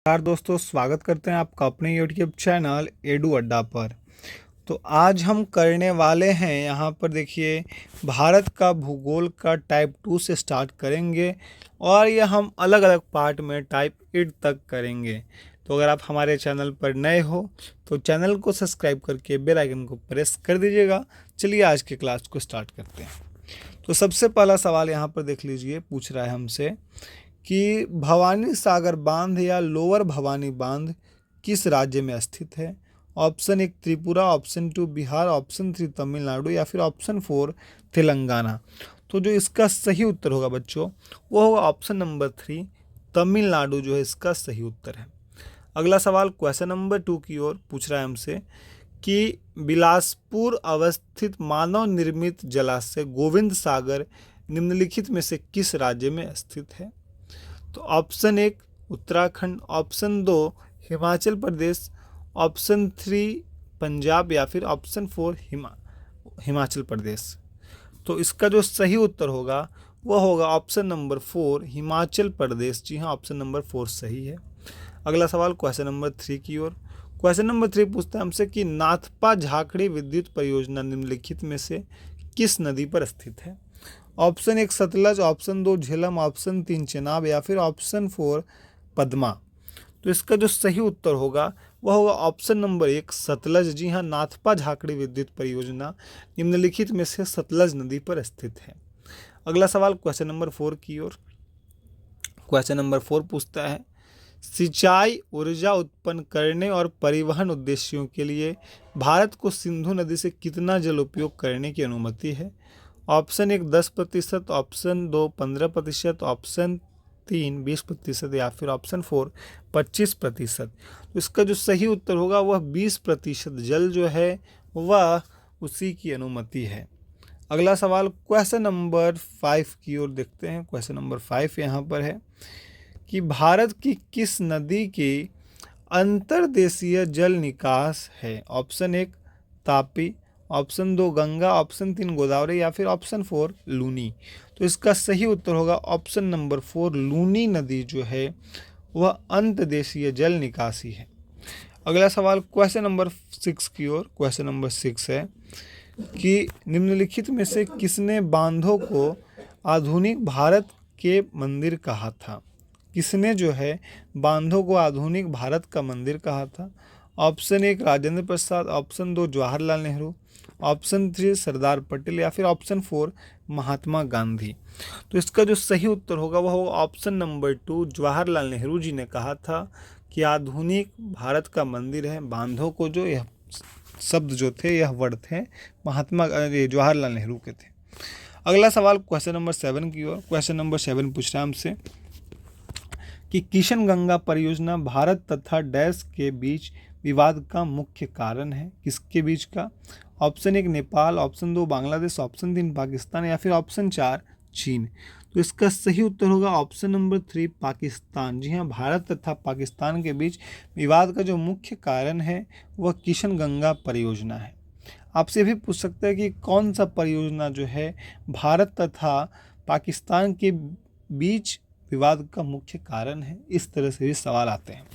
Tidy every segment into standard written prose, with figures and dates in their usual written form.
नमस्कार दोस्तों, स्वागत करते हैं आपका अपने यूट्यूब चैनल एडू अड्डा पर। तो आज हम करने वाले हैं यहाँ पर देखिए भारत का भूगोल का टाइप 2 से स्टार्ट करेंगे और यह हम अलग अलग पार्ट में टाइप 8 तक करेंगे। तो अगर आप हमारे चैनल पर नए हो तो चैनल को सब्सक्राइब करके बेल आइकन को प्रेस कर दीजिएगा। चलिए आज के क्लास को स्टार्ट करते हैं। तो सबसे पहला सवाल यहाँ पर देख लीजिए, पूछ रहा है हमसे कि भवानी सागर बांध या लोअर भवानी बांध किस राज्य में स्थित है। Option 1 Tripura, option 2 Bihar, option 3 Tamil Nadu या फिर ऑप्शन 4 तेलंगाना। तो जो इसका सही उत्तर होगा बच्चों वो होगा ऑप्शन नंबर 3 तमिलनाडु, जो है इसका सही उत्तर है। अगला सवाल क्वेश्चन नंबर 2 की ओर पूछ रहा है हमसे कि बिलासपुर अवस्थित मानव निर्मित जलाशय गोविंद सागर निम्नलिखित में से किस राज्य में स्थित है। तो option 1 Uttarakhand, option 2 Himachal Pradesh, option 3 Punjab या फिर ऑप्शन 4 हिमाचल प्रदेश। तो इसका जो सही उत्तर होगा वह होगा ऑप्शन नंबर 4 हिमाचल प्रदेश। जी हाँ, ऑप्शन नंबर 4 सही है। अगला सवाल क्वेश्चन नंबर 3 की ओर। क्वेश्चन नंबर 3 पूछता है हमसे कि नाथपा झाकड़ी विद्युत परियोजना निम्नलिखित में से किस नदी पर स्थित है। Option 1 Sutlej, option 2 Jhelum, option 3 Chenab या फिर ऑप्शन 4 पद्मा। तो इसका जो सही उत्तर होगा वह होगा ऑप्शन नंबर 1 सतलज। जी हाँ, नाथपा झाकड़ी विद्युत परियोजना निम्नलिखित में से सतलज नदी पर स्थित है। अगला सवाल क्वेश्चन नंबर 4 की ओर। क्वेश्चन नंबर 4 पूछता है सिंचाई, ऊर्जा उत्पन्न करने और परिवहन उद्देश्यों के लिए भारत को सिंधु नदी से कितना जल उपयोग करने की अनुमति है। ऑप्शन 1 10%, ऑप्शन 2 15%, ऑप्शन 3 20% या फिर ऑप्शन 4 25%। तो इसका जो सही उत्तर होगा वह 20% जल जो है वह उसी की अनुमति है। अगला सवाल क्वेश्चन नंबर 5 की ओर देखते हैं। क्वेश्चन नंबर 5 यहाँ पर है कि भारत की किस नदी की अंतर्देशीय जल निकास है। Option 1 Tapi, option 2 Ganga, option 3 Godavari या फिर ऑप्शन 4 लूनी। तो इसका सही उत्तर होगा ऑप्शन नंबर 4 लूनी नदी जो है वह अंतर्देशीय जल निकासी है। अगला सवाल क्वेश्चन नंबर 6 की ओर। क्वेश्चन नंबर 6 है कि निम्नलिखित में से किसने बांधों को आधुनिक भारत के मंदिर कहा था। किसने जो है बांधों को आधुनिक भारत का मंदिर कहा था। Option 1 Rajendra Prasad, option 2 Jawaharlal Nehru, option 3 Sardar Patel या फिर ऑप्शन 4 महात्मा गांधी। तो इसका जो सही उत्तर होगा वह होगा ऑप्शन नंबर 2 जवाहरलाल नेहरू जी ने कहा था कि आधुनिक भारत का मंदिर है बांधों को। जो यह शब्द जो थे, यह वर्ड थे जवाहरलाल नेहरू के थे। अगला सवाल क्वेश्चन नंबर 7 की ओर। क्वेश्चन नंबर 7 पूछ रहा है हमसे कि किशन गंगा परियोजना भारत तथा डैश के बीच विवाद का मुख्य कारण है। किसके बीच का। Option 1 Nepal, option 2 Bangladesh, option 3 Pakistan या फिर ऑप्शन 4 चीन। तो इसका सही उत्तर होगा ऑप्शन नंबर 3 पाकिस्तान। जी हाँ, भारत तथा पाकिस्तान के बीच विवाद का जो मुख्य कारण है वह किशन गंगा परियोजना है। आपसे भी पूछ सकते हैं कि कौन सा परियोजना जो है भारत तथा पाकिस्तान के बीच विवाद का मुख्य कारण है। इस तरह से भी सवाल आते हैं।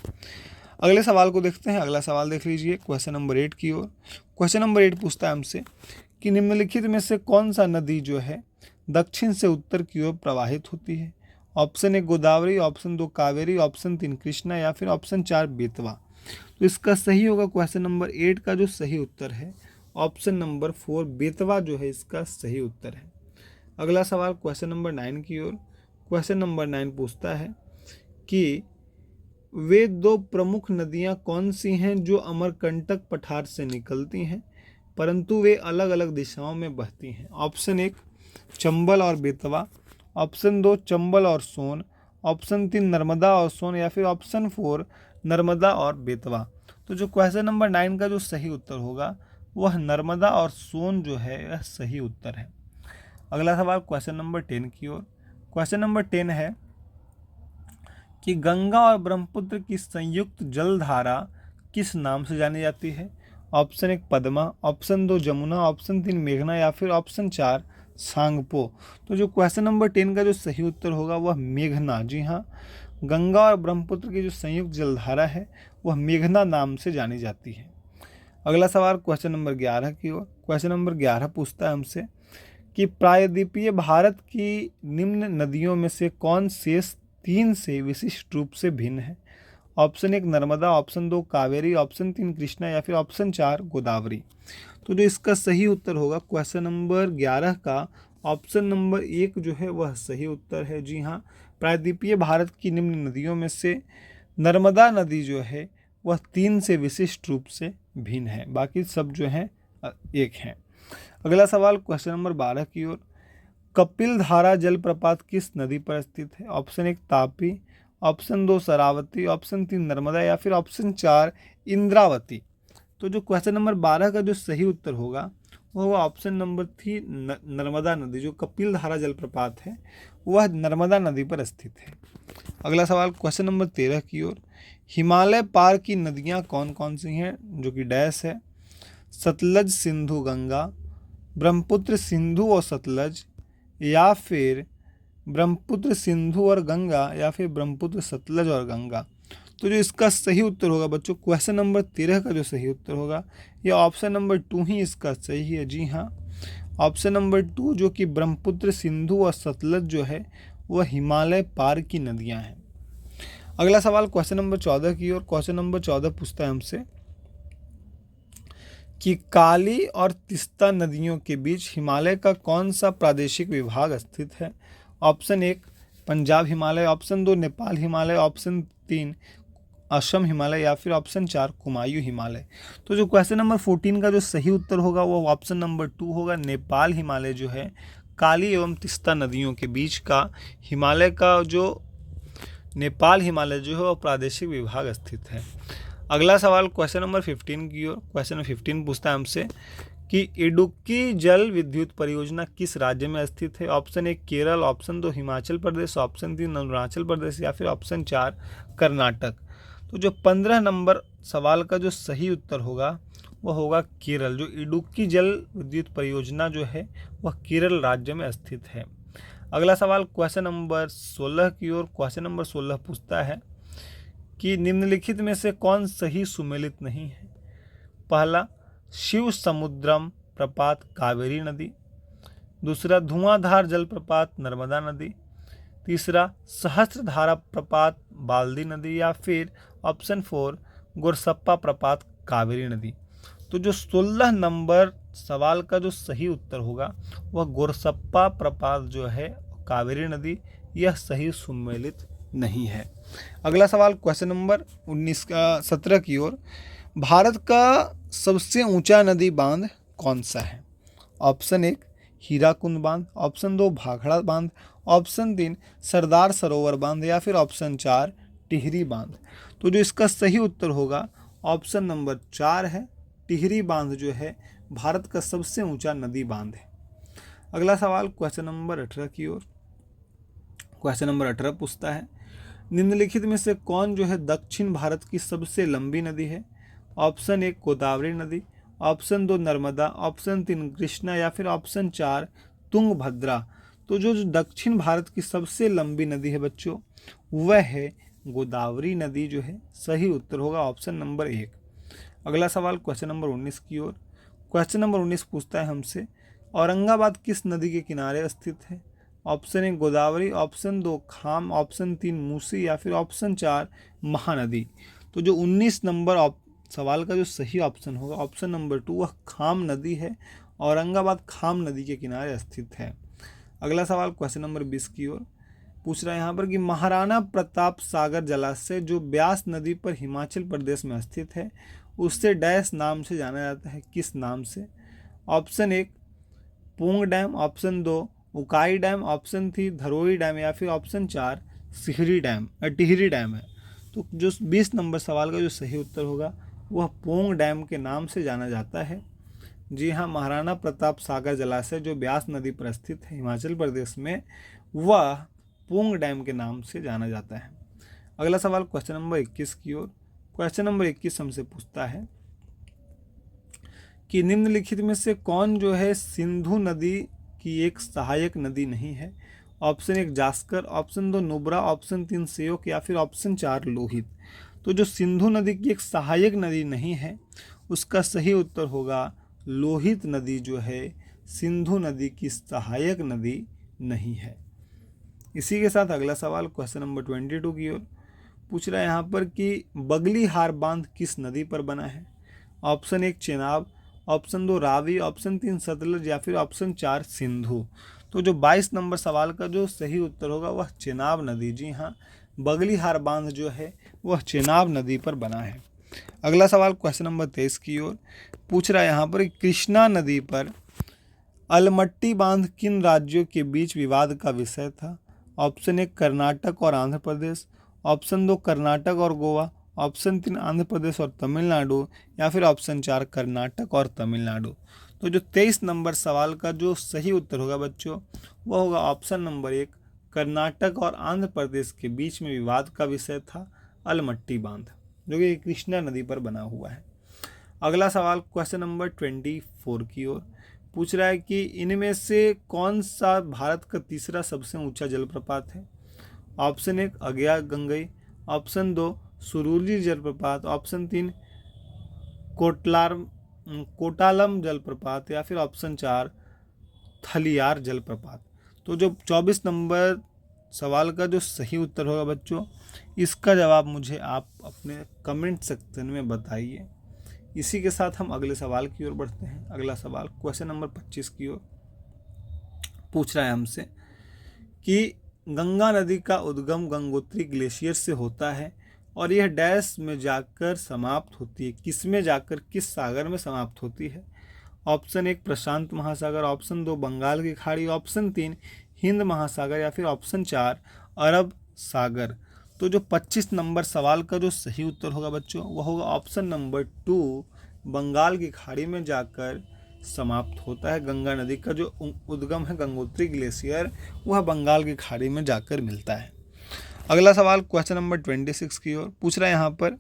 अगले सवाल को देखते हैं। अगला सवाल देख लीजिए क्वेश्चन नंबर 8 की ओर। क्वेश्चन नंबर 8 पूछता है हमसे कि निम्नलिखित में से कौन सा नदी जो है दक्षिण से उत्तर की ओर प्रवाहित होती है। Option 1 Godavari, option 2 Kaveri, option 3 Krishna या फिर ऑप्शन 4 बेतवा। तो इसका सही होगा क्वेश्चन नंबर 8 का जो सही उत्तर है ऑप्शन नंबर 4 बेतवा जो है इसका सही उत्तर है। अगला सवाल क्वेश्चन नंबर 9 की ओर। क्वेश्चन नंबर 9 पूछता है कि वे दो प्रमुख नदियां कौन सी हैं जो अमरकंटक पठार से निकलती हैं परंतु वे अलग अलग दिशाओं में बहती हैं। ऑप्शन 1 चंबल और बेतवा, ऑप्शन 2 चंबल और सोन, ऑप्शन 3 नर्मदा और सोन या फिर ऑप्शन 4 नर्मदा और बेतवा। तो जो क्वेश्चन नंबर 9 का जो सही उत्तर होगा वह नर्मदा और सोन जो है यह सही उत्तर है। अगला सवाल क्वेश्चन नंबर 10 की ओर। क्वेश्चन नंबर 10 है कि गंगा और ब्रह्मपुत्र की संयुक्त जलधारा किस नाम से जानी जाती है। Option 1 Padma, option 2 Jamuna, option 3 मेघना या फिर ऑप्शन 4 सांगपो। तो जो क्वेश्चन नंबर 10 का जो सही उत्तर होगा वह मेघना। जी हाँ, गंगा और ब्रह्मपुत्र की जो संयुक्त जलधारा है वह मेघना नाम से जानी जाती है। अगला सवाल क्वेश्चन नंबर 11 की ओर। क्वेश्चन नंबर 11 पूछता है हमसे कि प्रायद्वीपीय भारत की निम्न नदियों में से कौन शेष 3 से विशिष्ट रूप से भिन्न है? Option 1 Narmada, option 2 Kaveri, option 3 Krishna या फिर ऑप्शन 4 गोदावरी। तो जो इसका सही उत्तर होगा क्वेश्चन नंबर 11 का ऑप्शन नंबर 1 जो है वह सही उत्तर है। जी हाँ, प्रायद्वीपीय भारत की निम्न नदियों में से नर्मदा नदी जो है वह 3 से विशिष्ट रूप से भिन्न है, बाकी सब जो है एक हैं। अगला सवाल क्वेश्चन नंबर 12 की ओर। कपिल धारा जलप्रपात किस नदी पर स्थित है? Option 1 Tapi, option 2 Sharavati, option 3 Narmada या फिर ऑप्शन 4 इंद्रावती। तो जो क्वेश्चन नंबर 12 का जो सही उत्तर होगा वो होगा ऑप्शन नंबर 3 नर्मदा नदी। जो कपिल धारा जलप्रपात है वह नर्मदा नदी पर स्थित है। अगला सवाल क्वेश्चन नंबर 13 की ओर। हिमालय पार की नदियां कौन कौन सी हैं? जो कि डैश है, सतलज सिंधु गंगा, ब्रह्मपुत्र सिंधु और सतलज, या फिर ब्रह्मपुत्र सिंधु और गंगा, या फिर ब्रह्मपुत्र सतलज और गंगा। तो जो इसका सही उत्तर होगा बच्चों क्वेश्चन नंबर 13 का जो सही उत्तर होगा यह ऑप्शन नंबर 2 ही इसका सही है। जी हाँ, ऑप्शन नंबर 2 जो कि ब्रह्मपुत्र सिंधु और सतलज जो है वह हिमालय पार की नदियां हैं। अगला सवाल क्वेश्चन नंबर 14 की ओर। क्वेश्चन नंबर 14 पूछता है हमसे कि काली और तीस्ता नदियों के बीच हिमालय का कौन सा प्रादेशिक विभाग स्थित है? Option 1 Punjab Himalaya, option 2 Nepal Himalaya, option 3 Assam Himalaya या फिर ऑप्शन 4 कुमायूं हिमालय। तो जो क्वेश्चन नंबर 14 का जो सही उत्तर होगा वो ऑप्शन नंबर 2 होगा। नेपाल हिमालय जो है काली एवं तीस्ता नदियों के बीच का हिमालय का जो नेपाल हिमालय जो है वह प्रादेशिक विभाग स्थित है। अगला सवाल क्वेश्चन नंबर 15 की ओर। क्वेश्चन नंबर 15 पूछता है हमसे कि इडुक्की जल विद्युत परियोजना किस राज्य में स्थित है? Option 1 Kerala, option 2 Himachal Pradesh, option 3 Arunachal Pradesh या फिर ऑप्शन 4 कर्नाटक। तो जो 15 नंबर सवाल का जो सही उत्तर होगा वह होगा केरल। जो इडुक्की जल विद्युत परियोजना जो है वह केरल राज्य में स्थित है। अगला सवाल क्वेश्चन नंबर 16 की ओर। क्वेश्चन नंबर 16 पूछता है कि निम्नलिखित में से कौन सही सुमेलित नहीं है? पहला शिव समुद्रम प्रपात कावेरी नदी, दूसरा धुआंधार जलप्रपात नर्मदा नदी, तीसरा सहस्त्रधारा प्रपात बाल्दी नदी या फिर ऑप्शन 4 गोरसप्पा प्रपात कावेरी नदी। तो जो 16 नंबर सवाल का जो सही उत्तर होगा वह गोरसप्पा प्रपात जो है कावेरी नदी, यह सही सुमेलित नहीं है। अगला सवाल क्वेश्चन नंबर 17 की ओर। भारत का सबसे ऊंचा नदी बांध कौन सा है? ऑप्शन 1 हीराकुंड बांध, ऑप्शन 2 भाखड़ा बांध, ऑप्शन 3 सरदार सरोवर बांध या फिर ऑप्शन 4 टिहरी बांध। तो जो इसका सही उत्तर होगा ऑप्शन नंबर 4 है। टिहरी बांध जो है भारत का सबसे ऊंचा नदी बांध है। अगला सवाल क्वेश्चन नंबर 18 की ओर। क्वेश्चन नंबर 18 पूछता है निम्नलिखित में से कौन जो है दक्षिण भारत की सबसे लंबी नदी है? ऑप्शन 1 गोदावरी नदी, ऑप्शन 2 नर्मदा, ऑप्शन 3 कृष्णा या फिर ऑप्शन 4 तुंगभद्रा। तो जो दक्षिण भारत की सबसे लंबी नदी है बच्चों वह है गोदावरी नदी जो है सही उत्तर होगा ऑप्शन नंबर 1। अगला सवाल क्वेश्चन नंबर 19 की ओर। क्वेश्चन नंबर 19 पूछता है हमसे औरंगाबाद किस नदी के किनारे स्थित है? ऑप्शन 1 गोदावरी, ऑप्शन 2 खाम, ऑप्शन 3 मूसी या फिर ऑप्शन 4 महानदी। तो जो 19 नंबर सवाल का जो सही ऑप्शन होगा ऑप्शन नंबर 2 वह खाम नदी है। औरंगाबाद खाम नदी के किनारे स्थित है। अगला सवाल क्वेश्चन नंबर 20 की ओर पूछ रहा है यहाँ पर कि महाराणा प्रताप सागर जलाशय जो ब्यास नदी पर हिमाचल प्रदेश में स्थित है उससे डैश नाम से जाना जाता है, किस नाम से? Option 1 Pong dam, option 2 Ukai dam, option 3 Dharoi dam या फिर ऑप्शन 4 सिहरी डैम टिहरी डैम है। तो जो 20 नंबर सवाल का जो सही उत्तर होगा वह पोंग डैम के नाम से जाना जाता है। जी हाँ, महाराणा प्रताप सागर जलाशय जो ब्यास नदी पर स्थित है हिमाचल प्रदेश में वह पोंग डैम के नाम से जाना जाता है। अगला सवाल क्वेश्चन नंबर 21 की ओर। क्वेश्चन नंबर 21 हमसे पूछता है कि निम्नलिखित में से कौन जो है सिंधु नदी की एक सहायक नदी नहीं है? Option 1 Zanskar, option 2 Nubra, option 3 Shyok या फिर ऑप्शन 4 लोहित। तो जो सिंधु नदी की एक सहायक नदी नहीं है, उसका सही उत्तर होगा लोहित नदी जो है सिंधु नदी की सहायक नदी नहीं है। इसी के साथ अगला सवाल क्वेश्चन नंबर 22 की ओर पूछ रहा है यहाँ पर कि बगलीहार बांध किस नदी पर बना है। Option 1 Chenab, option 2 Ravi, option 3 Sutlej या फिर ऑप्शन 4 सिंधु। तो जो 22 नंबर सवाल का जो सही उत्तर होगा वह चेनाब नदी, जी हाँ, बगलीहार बांध जो है वह चेनाब नदी पर बना है। अगला सवाल क्वेश्चन नंबर 23 की ओर पूछ रहा है यहाँ पर कृष्णा नदी पर अलमट्टी बांध किन राज्यों के बीच विवाद का विषय था। ऑप्शन 1 कर्नाटक और आंध्र प्रदेश, ऑप्शन 2 कर्नाटक और गोवा, ऑप्शन 3 आंध्र प्रदेश और तमिलनाडु या फिर ऑप्शन 4 कर्नाटक और तमिलनाडु। तो जो 23 नंबर सवाल का जो सही उत्तर होगा बच्चों वह होगा ऑप्शन नंबर 1 कर्नाटक और आंध्र प्रदेश के बीच में विवाद का विषय था अलमट्टी बांध, जो कि कृष्णा नदी पर बना हुआ है। अगला सवाल क्वेश्चन नंबर 24 की ओर पूछ रहा है कि इनमें से कौन सा भारत का तीसरा सबसे ऊंचा जलप्रपात है। ऑप्शन 1 अज्ञा गंगई, ऑप्शन 2 सुरुली जलप्रपात, ऑप्शन 3 कोटालम जलप्रपात या फिर ऑप्शन 4 थलियार जलप्रपात। तो जो 24 नंबर सवाल का जो सही उत्तर होगा बच्चों, इसका जवाब मुझे आप अपने कमेंट सेक्शन में बताइए। इसी के साथ हम अगले सवाल की ओर बढ़ते हैं। अगला सवाल क्वेश्चन नंबर 25 की ओर पूछ रहा है हमसे कि गंगा नदी का उद्गम गंगोत्री ग्लेशियर से होता है और यह डैश में जाकर समाप्त होती है, किस में जाकर किस सागर में समाप्त होती है। ऑप्शन 1 प्रशांत महासागर, ऑप्शन 2 बंगाल की खाड़ी, ऑप्शन 3 हिंद महासागर या फिर ऑप्शन 4 अरब सागर। तो जो 25 नंबर सवाल का जो सही उत्तर होगा बच्चों वह होगा ऑप्शन नंबर 2 बंगाल की खाड़ी में जाकर समाप्त होता है। गंगा नदी का जो उद्गम है गंगोत्री ग्लेशियर वह बंगाल की खाड़ी में जाकर मिलता है। अगला सवाल क्वेश्चन नंबर 26 की ओर पूछ रहा है यहाँ पर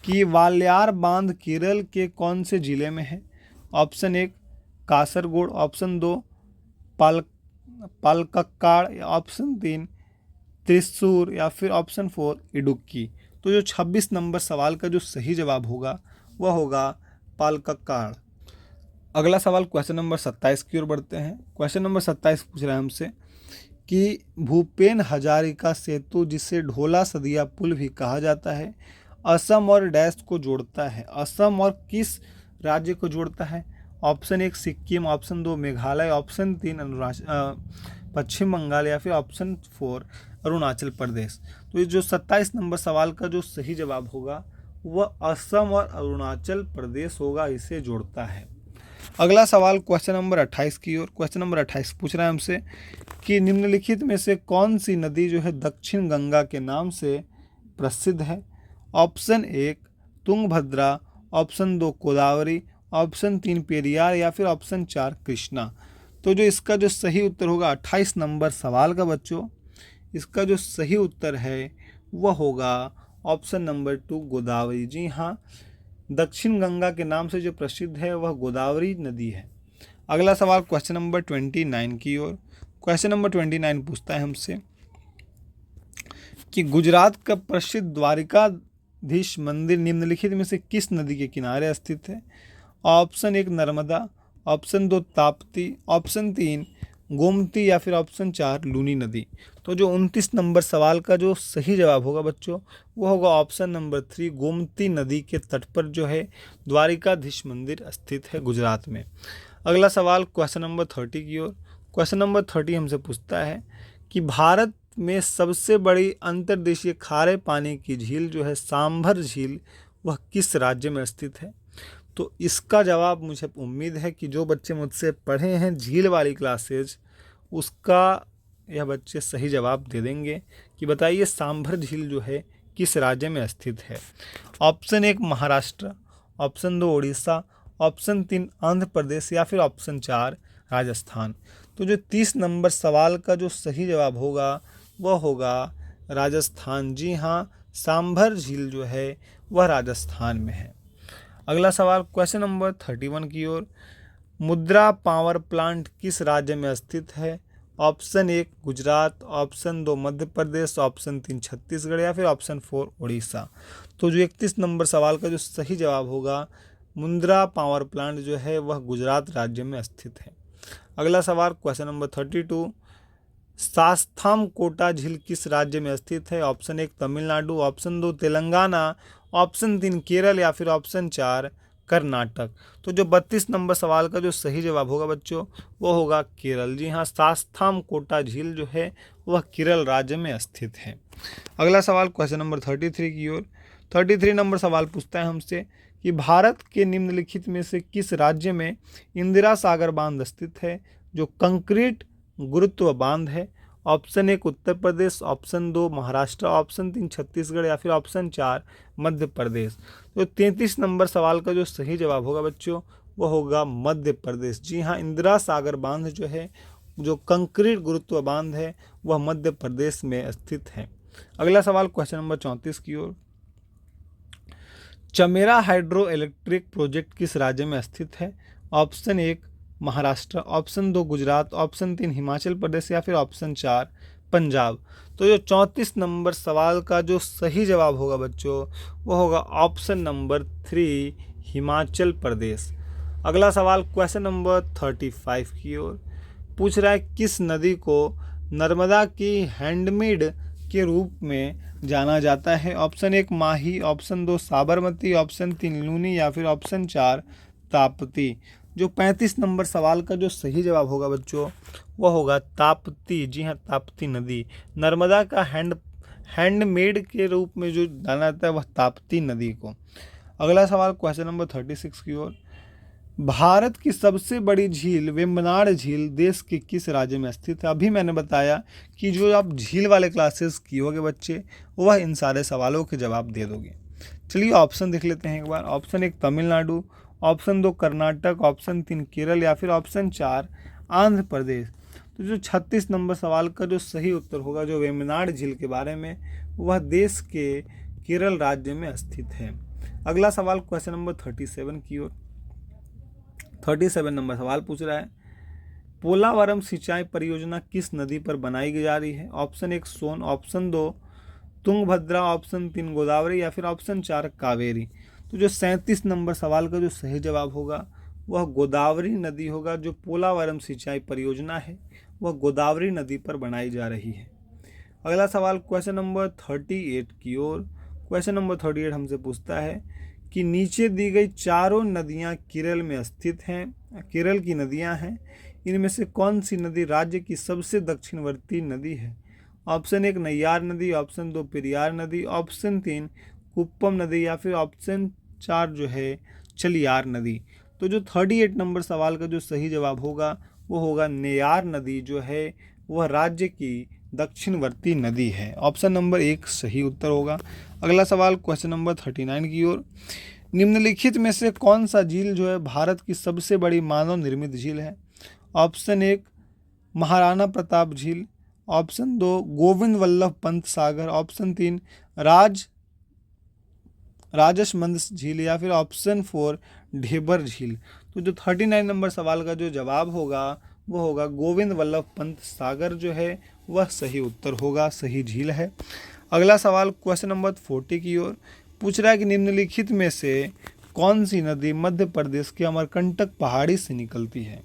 कि वाल्यार बांध केरल के कौन से जिले में है। Option 1 Kasaragod, option 2 Palakkad, option 3 Thrissur या फिर ऑप्शन 4 इडुक्की। तो जो 26 नंबर सवाल का जो सही जवाब होगा वह होगा पालक्काड़। अगला सवाल क्वेश्चन नंबर 27 की ओर बढ़ते हैं। क्वेश्चन नंबर 27 पूछ रहा है हमसे कि भूपेन हजारिका सेतु, जिसे ढोला सदिया पुल भी कहा जाता है, असम और डैश को जोड़ता है। असम और किस राज्य को जोड़ता है। Option 1 Sikkim, option 2 Meghalaya, option 3 पश्चिम बंगाल या फिर ऑप्शन 4 अरुणाचल प्रदेश। तो ये जो 27 नंबर सवाल का जो सही जवाब होगा वह असम और अरुणाचल प्रदेश होगा, इसे जोड़ता है। अगला सवाल क्वेश्चन नंबर 28 की ओर क्वेश्चन नंबर 28 पूछ रहा है हमसे कि निम्नलिखित में से कौन सी नदी जो है दक्षिण गंगा के नाम से प्रसिद्ध है। Option 1 Tungabhadra, option 2 Godavari, option 3 Periyar या फिर ऑप्शन 4 कृष्णा। तो जो इसका जो सही उत्तर होगा 28 नंबर सवाल का बच्चों, इसका जो सही उत्तर है वह होगा ऑप्शन नंबर 2 गोदावरी। जी हाँ, दक्षिण गंगा के नाम से जो प्रसिद्ध है वह गोदावरी नदी है। अगला सवाल क्वेश्चन नंबर 29 की ओर क्वेश्चन नंबर 29 पूछता है हमसे कि गुजरात का प्रसिद्ध द्वारिकाधीश मंदिर निम्नलिखित में से किस नदी के किनारे स्थित है। Option 1 Narmada, option 2 Tapti, option 3 Gomti या फिर ऑप्शन 4 लूनी नदी। तो जो 29 नंबर सवाल का जो सही जवाब होगा बच्चों वो होगा ऑप्शन नंबर 3 गोमती नदी के तट पर जो है द्वारिकाधीश मंदिर स्थित है गुजरात में। अगला सवाल क्वेश्चन नंबर 30 की ओर क्वेश्चन नंबर 30 हमसे पूछता है कि भारत में सबसे बड़ी अंतर्देशीय खारे पानी की झील जो है सांभर झील वह किस राज्य में स्थित है। तो इसका जवाब मुझे उम्मीद है कि जो बच्चे मुझसे पढ़े हैं झील वाली क्लासेज उसका यह बच्चे सही जवाब दे देंगे कि बताइए सांभर झील जो है किस राज्य में स्थित है। Option 1 Maharashtra, option 2 Orissa, option 3 Andhra Pradesh या फिर ऑप्शन 4 राजस्थान। तो जो 30 नंबर सवाल का जो सही जवाब होगा वह होगा राजस्थान। जी हाँ, सांभर झील जो है वह राजस्थान में है। अगला सवाल क्वेश्चन नंबर 31 की ओर मुद्रा पावर प्लांट किस राज्य में स्थित है। Option 1 Gujarat, option 2 Madhya Pradesh, option 3 Chhattisgarh या फिर ऑप्शन 4 उड़ीसा। तो जो 31 नंबर सवाल का जो सही जवाब होगा, मुंद्रा पावर प्लांट जो है वह गुजरात राज्य में स्थित है। अगला सवाल क्वेश्चन नंबर 32, शास्ताम कोटा झील किस राज्य में स्थित है? Option 1 Tamil Nadu, option 2 Telangana, option 3 Kerala या फिर ऑप्शन 4 कर्नाटक। तो जो 32 नंबर सवाल का जो सही जवाब होगा बच्चों, वो होगा केरल। जी हाँ, शास्ताम कोटा झील जो है वह केरल राज्य में स्थित है। अगला सवाल क्वेश्चन नंबर 33 की ओर। 33 नंबर सवाल पूछता है हमसे कि भारत के निम्नलिखित में से किस राज्य में इंदिरा सागर बांध स्थित है, जो कंक्रीट गुरुत्व बांध है? Option 1 Uttar Pradesh, option 2 Maharashtra, option 3 Chhattisgarh या फिर ऑप्शन 4 मध्य प्रदेश। तो 33 नंबर सवाल का जो सही जवाब होगा बच्चों, वो होगा मध्य प्रदेश। जी हाँ, इंदिरा सागर बांध जो है, जो कंक्रीट गुरुत्व बांध है, वह मध्य प्रदेश में स्थित है। अगला सवाल क्वेश्चन नंबर 34 की ओर। चमेरा हाइड्रो इलेक्ट्रिक प्रोजेक्ट किस राज्य में स्थित है? Option 1 Maharashtra, option 2 Gujarat, option 3 Himachal Pradesh या फिर ऑप्शन 4 पंजाब। तो जो 34 नंबर सवाल का जो सही जवाब होगा बच्चों, वो होगा ऑप्शन नंबर 3 हिमाचल प्रदेश। अगला सवाल क्वेश्चन नंबर 35 की ओर पूछ रहा है, किस नदी को नर्मदा की हैंडमेड के रूप में जाना जाता है? ऑप्शन 1 माही, ऑप्शन 2 साबरमती, ऑप्शन 3 लूनी या फिर ऑप्शन 4 ताप्ती। जो 35 नंबर सवाल का जो सही जवाब होगा बच्चों, वह होगा ताप्ती। जी हाँ, ताप्ती नदी नर्मदा का हैंडमेड के रूप में जो जाना जाता है वह ताप्ती नदी को। अगला सवाल क्वेश्चन नंबर 36 की ओर। भारत की सबसे बड़ी झील वेम्बनाड झील देश के किस राज्य में स्थित है? अभी मैंने बताया कि जो आप झील वाले क्लासेस किए बच्चे, वह इन सारे सवालों के जवाब दे दोगे। चलिए ऑप्शन देख लेते हैं एक बार। Option 1 Tamil Nadu, option 2 Karnataka, option 3 Kerala या फिर ऑप्शन 4 आंध्र प्रदेश। तो जो 36 नंबर सवाल का जो सही उत्तर होगा, जो वेम्बनाड झील के बारे में, वह देश के केरल राज्य में स्थित है। अगला सवाल क्वेश्चन नंबर 37 की ओर। 37 नंबर सवाल पूछ रहा है, पोलावरम सिंचाई परियोजना किस नदी पर बनाई जा रही है? ऑप्शन 1 सोन, ऑप्शन 2 तुंगभद्रा, ऑप्शन 3 गोदावरी या फिर ऑप्शन 4 कावेरी। तो जो 37 नंबर सवाल का जो सही जवाब होगा, वह गोदावरी नदी होगा। जो पोलावरम सिंचाई परियोजना है, वह गोदावरी नदी पर बनाई जा रही है। अगला सवाल क्वेश्चन नंबर 38 की ओर। क्वेश्चन नंबर 38 हमसे पूछता है कि नीचे दी गई चारों नदियां केरल में स्थित हैं, केरल की नदियां हैं, इनमें से कौन सी नदी राज्य की सबसे दक्षिणवर्ती नदी है? ऑप्शन 1 नैयार नदी, ऑप्शन 2 पेरियार नदी, ऑप्शन 3 कुप्पम नदी या फिर ऑप्शन 4 जो है चलियार नदी। तो जो 38 नंबर सवाल का जो सही जवाब होगा, वो होगा नेयार नदी जो है वह राज्य की दक्षिणवर्ती नदी है। ऑप्शन नंबर 1 सही उत्तर होगा। अगला सवाल क्वेश्चन नंबर 39 की ओर। निम्नलिखित में से कौन सा झील जो है भारत की सबसे बड़ी मानव निर्मित झील है? ऑप्शन 1 महाराणा प्रताप झील, ऑप्शन 2 गोविंद वल्लभ पंत सागर, ऑप्शन 3 राजसमंद झील या फिर ऑप्शन 4 ढेबर झील। तो जो 39 नंबर सवाल का जो जवाब होगा, वो होगा गोविंद वल्लभ पंत सागर जो है वह सही उत्तर होगा, सही झील है। अगला सवाल क्वेश्चन नंबर 40 की ओर पूछ रहा है कि निम्नलिखित में से कौन सी नदी मध्य प्रदेश के अमरकंटक पहाड़ी से निकलती है?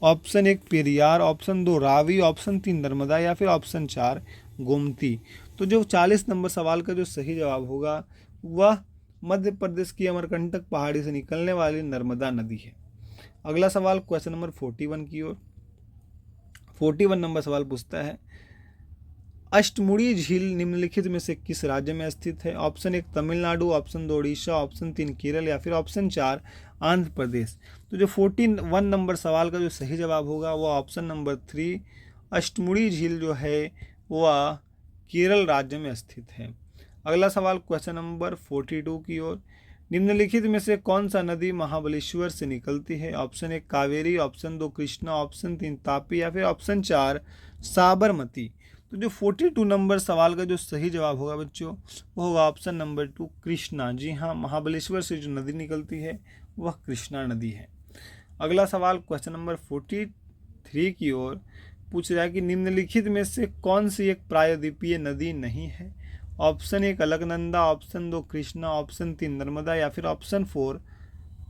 Option 1 Periyar, option 2 Ravi, option 3 Narmada या फिर ऑप्शन 4 गोमती। तो जो 40 नंबर सवाल का जो सही जवाब होगा, वह मध्य प्रदेश की अमरकंटक पहाड़ी से निकलने वाली नर्मदा नदी है। अगला सवाल क्वेश्चन नंबर 41 की ओर। 41 नंबर सवाल पूछता है, अष्टमुड़ी झील निम्नलिखित में से किस राज्य में स्थित है? Option 1 Tamil Nadu, option 2 Orissa, option 3 Kerala या फिर ऑप्शन 4 आंध्र प्रदेश। तो जो 41 नंबर सवाल का जो सही जवाब होगा, वो ऑप्शन नंबर 3 अष्टमुड़ी झील जो है वह केरल राज्य में स्थित है। अगला सवाल क्वेश्चन नंबर 42 की ओर। निम्नलिखित में से कौन सा नदी महाबलेश्वर से निकलती है? Option 1 Kaveri, option 2 Krishna, option 3 Tapi या फिर ऑप्शन 4 साबरमती। तो जो 42 नंबर सवाल का जो सही जवाब होगा बच्चों, वो होगा ऑप्शन नंबर 2 कृष्णा। जी हाँ, महाबलेश्वर से जो नदी निकलती है वह कृष्णा नदी है। अगला सवाल क्वेश्चन नंबर 43 की ओर। पूछ रहा है कि निम्नलिखित में से कौन सी एक प्रायद्वीपीय नदी नहीं है। Option 1 Alaknanda, option 2 Krishna, option 3 Narmada या फिर ऑप्शन 4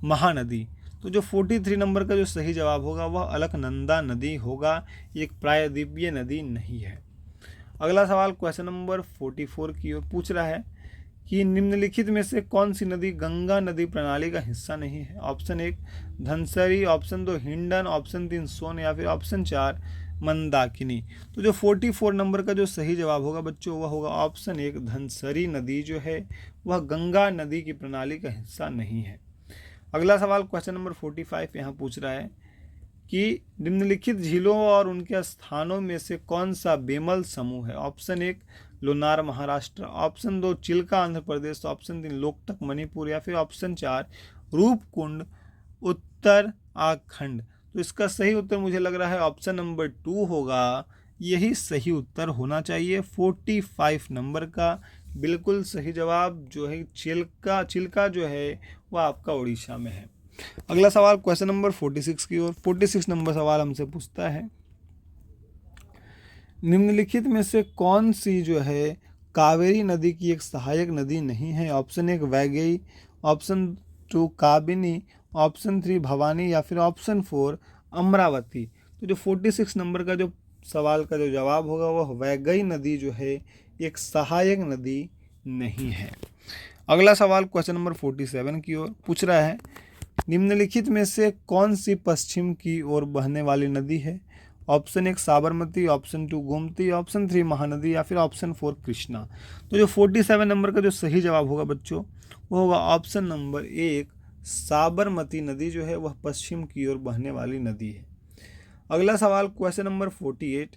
महानदी। तो जो 43 नंबर का जो सही जवाब होगा वह अलकनंदा नदी होगा, एक प्रायद्वीपीय नदी नहीं है। अगला सवाल क्वेश्चन नंबर 44 की ओर पूछ रहा है कि निम्नलिखित में से कौन सी नदी गंगा नदी प्रणाली का हिस्सा नहीं है। Option 1 Dhansiri, option 2 Hindon, option 3 सोन या फिर ऑप्शन 4 मंदाकिनी। तो जो 44 नंबर का जो सही जवाब होगा बच्चों वह होगा ऑप्शन 1 धनसरी नदी जो है वह गंगा नदी की प्रणाली का हिस्सा नहीं है। अगला सवाल क्वेश्चन नंबर 45 यहाँ पूछ रहा है कि निम्नलिखित झीलों और उनके स्थानों में से कौन सा बेमल समूह है। Option 1 Lonar Maharashtra, option 2 Chilka Andhra Pradesh, option 3 Loktak Manipur या फिर ऑप्शन 4 रूपकुंड उत्तराखंड। तो इसका सही उत्तर मुझे लग रहा है ऑप्शन नंबर 2 होगा, यही सही उत्तर होना चाहिए। 45 नंबर का बिल्कुल सही जवाब जो है चिल्का जो है वह आपका उड़ीसा में है। अगला सवाल क्वेश्चन नंबर 46 की ओर 46 नंबर सवाल हमसे पूछता है निम्नलिखित में से कौन सी जो है कावेरी नदी की एक सहायक नदी नहीं है। Option 1 Vaigai, option 2 Kabini, option 3 Bhavani या फिर ऑप्शन 4 अमरावती। तो जो 46 नंबर का जो सवाल का जो जवाब होगा वह वैगई नदी जो है एक सहायक नदी नहीं है। अगला सवाल क्वेश्चन नंबर 47 की ओर पूछ रहा है निम्नलिखित में से कौन सी पश्चिम की ओर बहने वाली नदी है। Option 1 Sabarmati, option 2 Gomti, option 3 Mahanadi या फिर ऑप्शन 4 कृष्णा। तो जो 47 नंबर का जो सही जवाब होगा बच्चों वो होगा ऑप्शन नंबर 1 साबरमती नदी जो है वह पश्चिम की ओर बहने वाली नदी है। अगला सवाल क्वेश्चन नंबर 48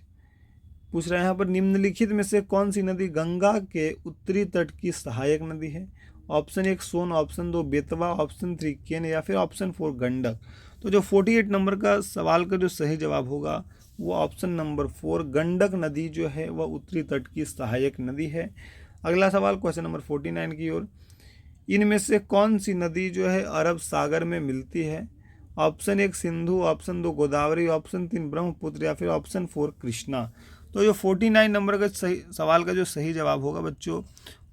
पूछ रहे हैं यहाँ पर निम्नलिखित में से कौन सी नदी गंगा के उत्तरी तट की सहायक नदी है। ऑप्शन 1 सोन, ऑप्शन 2 बेतवा, ऑप्शन 3 केन या फिर ऑप्शन 4 गंडक। तो जो 48 नंबर का सवाल का जो सही जवाब होगा वो ऑप्शन नंबर 4 गंडक नदी जो है वह उत्तरी तट की सहायक नदी है। अगला सवाल क्वेश्चन नंबर 49 की ओर इनमें से कौन सी नदी जो है अरब सागर में मिलती है। Option 1 Sindhu, option 2 Godavari, option 3 Brahmaputra या फिर ऑप्शन 4 कृष्णा। तो जो 49 नंबर का सही सवाल का जो सही जवाब होगा बच्चों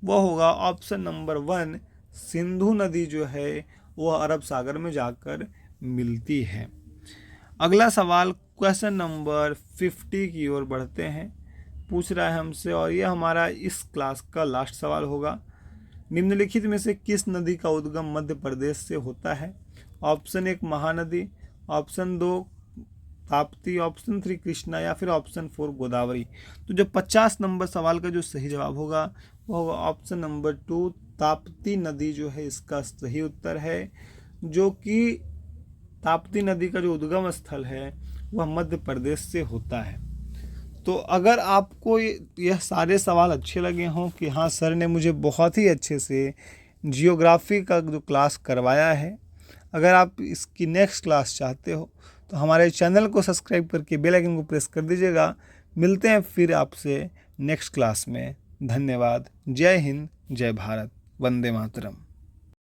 वो होगा ऑप्शन नंबर 1 सिंधु नदी जो है वह अरब सागर में जाकर मिलती है। अगला सवाल क्वेश्चन नंबर 50 की ओर बढ़ते हैं। पूछ रहा है हमसे और यह हमारा इस क्लास का लास्ट सवाल होगा निम्नलिखित में से किस नदी का उद्गम मध्य प्रदेश से होता है। Option 1 Mahanadi, option 2 Tapti, option 3 Krishna या फिर ऑप्शन 4 गोदावरी। तो जो 50 नंबर सवाल का जो सही जवाब होगा वो होगा ऑप्शन नंबर 2 ताप्ती नदी जो है इसका सही उत्तर है, जो कि ताप्ती नदी का जो उद्गम स्थल है वह मध्य प्रदेश से होता है। तो अगर आपको यह सारे सवाल अच्छे लगे हों कि हाँ सर ने मुझे बहुत ही अच्छे से जियोग्राफी का जो क्लास करवाया है, अगर आप इसकी नेक्स्ट क्लास चाहते हो तो हमारे चैनल को सब्सक्राइब करके बेल आइकन को प्रेस कर दीजिएगा। मिलते हैं फिर आपसे नेक्स्ट क्लास में। धन्यवाद। जय हिंद, जय भारत, वंदे मातरम।